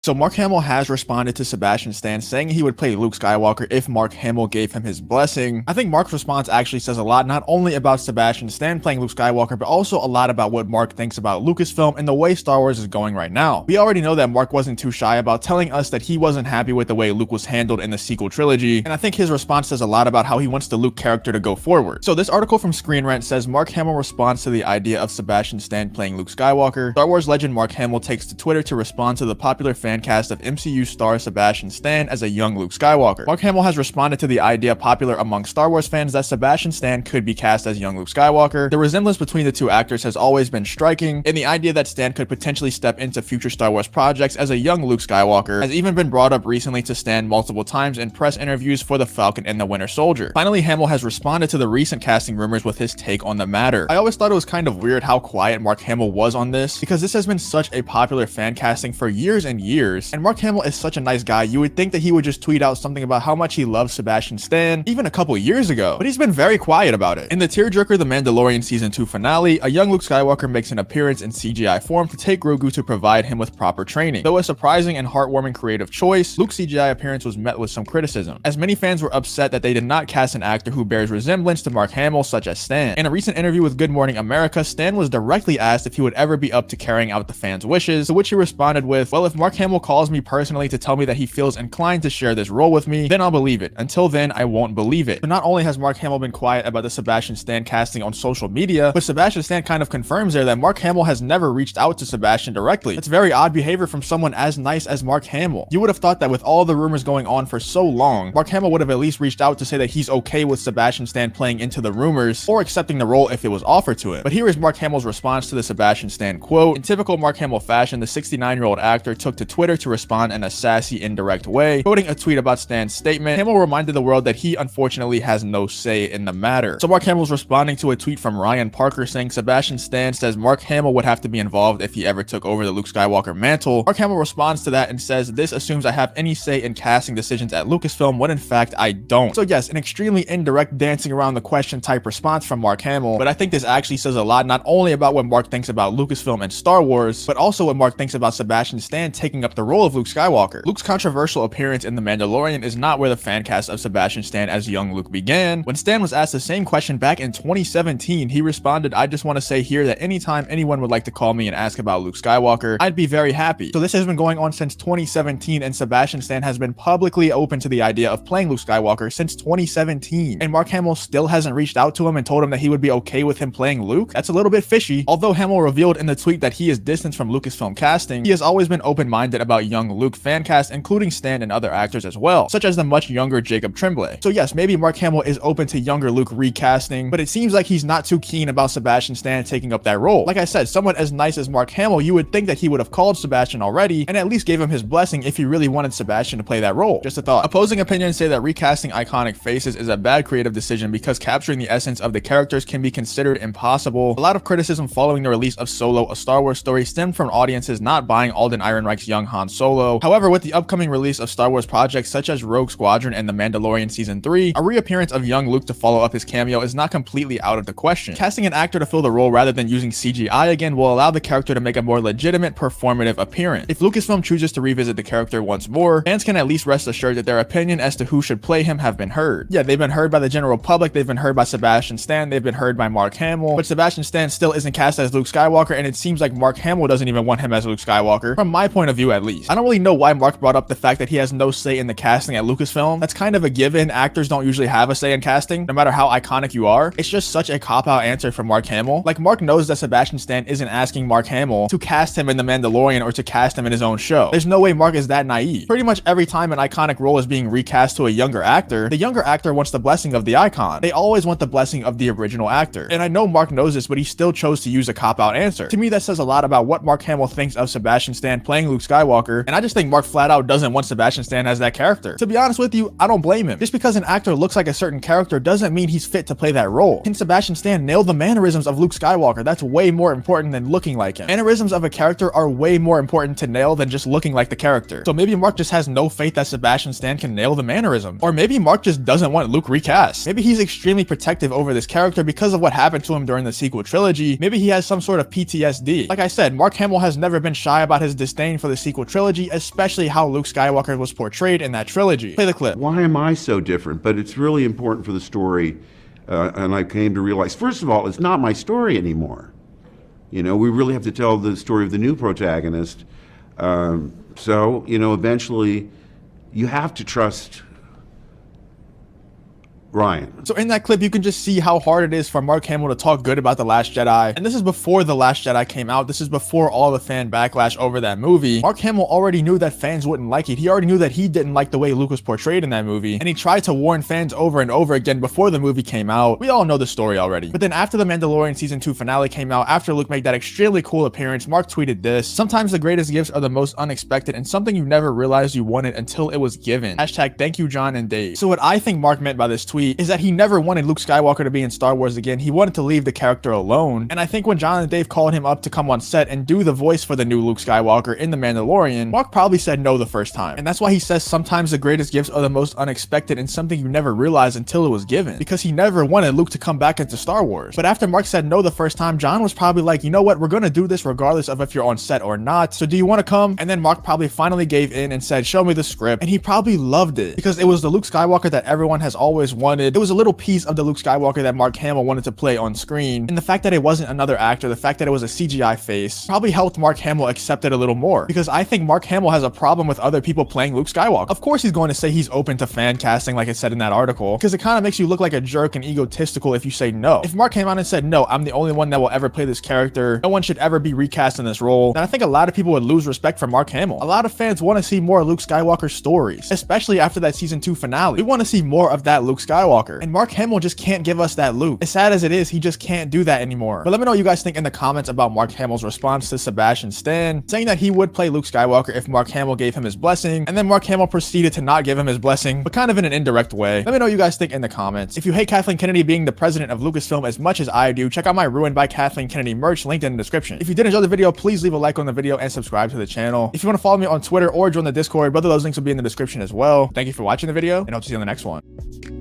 So Mark Hamill has responded to Sebastian Stan saying he would play Luke Skywalker if Mark Hamill gave him his blessing. I think Mark's response actually says a lot, not only about Sebastian Stan playing Luke Skywalker, but also a lot about what Mark thinks about Lucasfilm and the way Star Wars is going right now. We already know that Mark wasn't too shy about telling us that he wasn't happy with the way Luke was handled in the sequel trilogy, and I think his response says a lot about how he wants the Luke character to go forward. So this article from Screen Rant says Mark Hamill responds to the idea of Sebastian Stan playing Luke Skywalker. Star Wars legend Mark Hamill takes to Twitter to respond to the popular fan cast of MCU star Sebastian Stan as a young Luke Skywalker. Mark Hamill has responded to the idea popular among Star Wars fans that Sebastian Stan could be cast as young Luke Skywalker. The resemblance between the two actors has always been striking, and the idea that Stan could potentially step into future Star Wars projects as a young Luke Skywalker has even been brought up recently to Stan multiple times in press interviews for The Falcon and the Winter Soldier. Finally, Hamill has responded to the recent casting rumors with his take on the matter. I always thought it was kind of weird how quiet Mark Hamill was on this, because this has been such a popular fan casting for years and years, and Mark Hamill is such a nice guy. You would think that he would just tweet out something about how much he loves Sebastian Stan even a couple years ago, but he's been very quiet about it. In the tearjerker The Mandalorian Season 2 finale, a young Luke Skywalker makes an appearance in CGI form to take Grogu to provide him with proper training. Though a surprising and heartwarming creative choice, Luke's CGI appearance was met with some criticism, as many fans were upset that they did not cast an actor who bears resemblance to Mark Hamill, such as Stan. In a recent interview with Good Morning America, Stan was directly asked if he would ever be up to carrying out the fans' wishes, to which he responded with, "Well, if Mark Hamill calls me personally to tell me that he feels inclined to share this role with me, then I'll believe it. Until then, I won't believe it." So not only has Mark Hamill been quiet about the Sebastian Stan casting on social media, but Sebastian Stan kind of confirms there that Mark Hamill has never reached out to Sebastian directly. That's very odd behavior from someone as nice as Mark Hamill. You would have thought that with all the rumors going on for so long, Mark Hamill would have at least reached out to say that he's okay with Sebastian Stan playing into the rumors or accepting the role if it was offered to him. But here is Mark Hamill's response to the Sebastian Stan quote. In typical Mark Hamill fashion, the 69-year-old actor took to Twitter to respond in a sassy, indirect way. Quoting a tweet about Stan's statement, Hamill reminded the world that he unfortunately has no say in the matter. So Mark Hamill's responding to a tweet from Ryan Parker saying Sebastian Stan says Mark Hamill would have to be involved if he ever took over the Luke Skywalker mantle. Mark Hamill responds to that and says, "This assumes I have any say in casting decisions at Lucasfilm, when in fact I don't." So yes, an extremely indirect dancing around the question type response from Mark Hamill, but I think this actually says a lot not only about what Mark thinks about Lucasfilm and Star Wars, but also what Mark thinks about Sebastian Stan taking up the role of Luke Skywalker. Luke's controversial appearance in The Mandalorian is not where the fan cast of Sebastian Stan as young Luke began. When Stan was asked the same question back in 2017, he responded, "I just want to say here that anytime anyone would like to call me and ask about Luke Skywalker, I'd be very happy." So this has been going on since 2017, and Sebastian Stan has been publicly open to the idea of playing Luke Skywalker since 2017, and Mark Hamill still hasn't reached out to him and told him that he would be okay with him playing Luke. That's a little bit fishy. Although Hamill revealed in the tweet that he is distanced from Lucasfilm casting, he has always been open-minded about young Luke fan cast, including Stan and other actors as well, such as the much younger Jacob Tremblay. So yes, maybe Mark Hamill is open to younger Luke recasting, but it seems like he's not too keen about Sebastian Stan taking up that role. Like I said, someone as nice as Mark Hamill, you would think that he would have called Sebastian already and at least gave him his blessing if he really wanted Sebastian to play that role. Just a thought. Opposing opinions say that recasting iconic faces is a bad creative decision because capturing the essence of the characters can be considered impossible. A lot of criticism following the release of Solo, A Star Wars Story stemmed from audiences not buying Alden Ehrenreich's young Han Solo. However, with the upcoming release of Star Wars projects such as Rogue Squadron and The Mandalorian Season 3, a reappearance of young Luke to follow up his cameo is not completely out of the question. Casting an actor to fill the role rather than using CGI again will allow the character to make a more legitimate performative appearance. If Lucasfilm chooses to revisit the character once more, fans can at least rest assured that their opinion as to who should play him have been heard. Yeah, they've been heard by the general public, they've been heard by Sebastian Stan, they've been heard by Mark Hamill, but Sebastian Stan still isn't cast as Luke Skywalker, and it seems like Mark Hamill doesn't even want him as Luke Skywalker, from my point of view at least. I don't really know why Mark brought up the fact that he has no say in the casting at Lucasfilm. That's kind of a given. Actors don't usually have a say in casting, no matter how iconic you are. It's just such a cop-out answer from Mark Hamill. Like, Mark knows that Sebastian Stan isn't asking Mark Hamill to cast him in The Mandalorian or to cast him in his own show. There's no way Mark is that naive. Pretty much every time an iconic role is being recast to a younger actor, the younger actor wants the blessing of the icon. They always want the blessing of the original actor. And I know Mark knows this, but he still chose to use a cop-out answer. To me, that says a lot about what Mark Hamill thinks of Sebastian Stan playing Luke Skywalker, and I just think Mark flat out doesn't want Sebastian Stan as that character. To be honest with you, I don't blame him. Just because an actor looks like a certain character doesn't mean he's fit to play that role. Can Sebastian Stan nail the mannerisms of Luke Skywalker? That's way more important than looking like him. Mannerisms of a character are way more important to nail than just looking like the character. So maybe Mark just has no faith that Sebastian Stan can nail the mannerism. Or maybe Mark just doesn't want Luke recast. Maybe he's extremely protective over this character because of what happened to him during the sequel trilogy. Maybe he has some sort of PTSD. Like I said, Mark Hamill has never been shy about his disdain for the sequel sequel trilogy, especially how Luke Skywalker was portrayed in that trilogy. Play the clip. Why am I so different? But it's really important for the story, and I came to realize, first of all, it's not my story anymore. You know, we really have to tell the story of the new protagonist. So, you know, eventually you have to trust Ryan. So in that clip, you can just see how hard it is for Mark Hamill to talk good about The Last Jedi. And this is before The Last Jedi came out. This is before all the fan backlash over that movie. Mark Hamill already knew that fans wouldn't like it. He already knew that he didn't like the way Luke was portrayed in that movie. And he tried to warn fans over and over again before the movie came out. We all know the story already. But then after the Mandalorian Season 2 finale came out, after Luke made that extremely cool appearance, Mark tweeted this: "Sometimes the greatest gifts are the most unexpected and something you never realized you wanted until it was given. Hashtag thank you, John and Dave." So what I think Mark meant by this tweet is that he never wanted Luke Skywalker to be in Star Wars again. He wanted to leave the character alone. And I think when John and Dave called him up to come on set and do the voice for the new Luke Skywalker in The Mandalorian, Mark probably said no the first time. And that's why he says sometimes the greatest gifts are the most unexpected and something you never realized until it was given. Because he never wanted Luke to come back into Star Wars. But after Mark said no the first time, John was probably like, you know what, we're gonna do this regardless of if you're on set or not. So do you want to come? And then Mark probably finally gave in and said, show me the script. And he probably loved it because it was the Luke Skywalker that everyone has always wanted. It was a little piece of the Luke Skywalker that Mark Hamill wanted to play on screen, and the fact that it wasn't another actor, the fact that it was a CGI face, probably helped Mark Hamill accept it a little more, because I think Mark Hamill has a problem with other people playing Luke Skywalker. Of course he's going to say he's open to fan casting like it said in that article, because it kind of makes you look like a jerk and egotistical if you say no. If Mark came out and said, no, I'm the only one that will ever play this character, no one should ever be recast in this role, then I think a lot of people would lose respect for Mark Hamill. A lot of fans want to see more Luke Skywalker stories, especially after that season 2 finale. We want to see more of that Luke Skywalker, and Mark Hamill just can't give us that Luke. As sad as it is, he just can't do that anymore. But let me know what you guys think in the comments about Mark Hamill's response to Sebastian Stan, saying that he would play Luke Skywalker if Mark Hamill gave him his blessing, and then Mark Hamill proceeded to not give him his blessing, but kind of in an indirect way. Let me know what you guys think in the comments. If you hate Kathleen Kennedy being the president of Lucasfilm as much as I do, check out my Ruined by Kathleen Kennedy merch linked in the description. If you did enjoy the video, please leave a like on the video and subscribe to the channel. If you want to follow me on Twitter or join the Discord, both of those links will be in the description as well. Thank you for watching the video, and I'll see you on the next one.